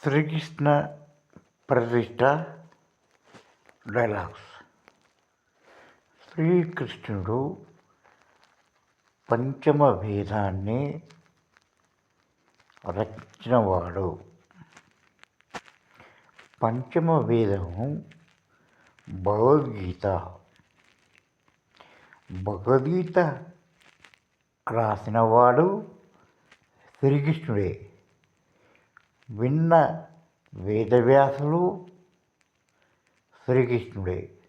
శ్రీకృష్ణ ప్రతిష్ట డైలాగ్స్. శ్రీకృష్ణుడు పంచమ వేదాన్ని రచించినవాడు. పంచమ వేదము భగవద్గీత. భగవద్గీత రాసినవాడు శ్రీకృష్ణుడే. విన్న వేదవ్యాసులు శ్రీకృష్ణుడే.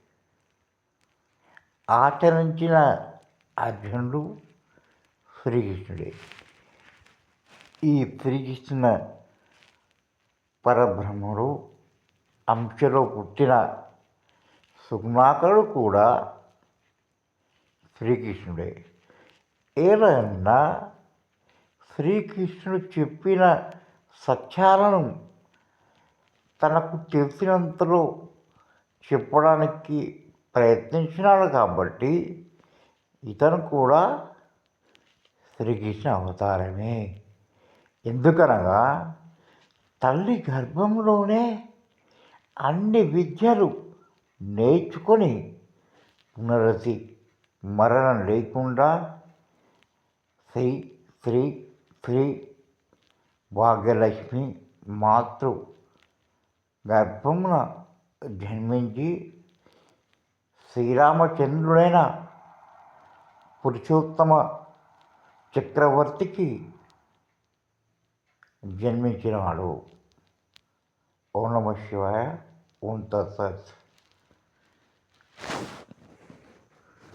ఆచరించిన అర్జునుడు శ్రీకృష్ణుడే. ఈ శ్రీకృష్ణ పరబ్రహ్మడు అంశలో పుట్టిన సుగుణాకరుడు కూడా శ్రీకృష్ణుడే. ఏలన్నా శ్రీకృష్ణుడు చెప్పిన సత్యాలను తనకు తెలిసినంతలో చెప్పడానికి ప్రయత్నించినాడు కాబట్టి ఇతను కూడా శ్రీకృష్ణ అవతారమే. ఎందుకనగా తల్లి గర్భంలోనే అన్ని విద్యలు నేర్చుకొని పునరతి మరణం లేకుండా శ్రీ శ్రీ శ్రీ భాగ్యలక్ష్మి మాతృ గర్భమున జన్మించి శ్రీరామచంద్రుడైన పురుషోత్తమ చక్రవర్తికి జన్మించినాడు. ఓం నమః శివాయ. ఓం తత్సత్.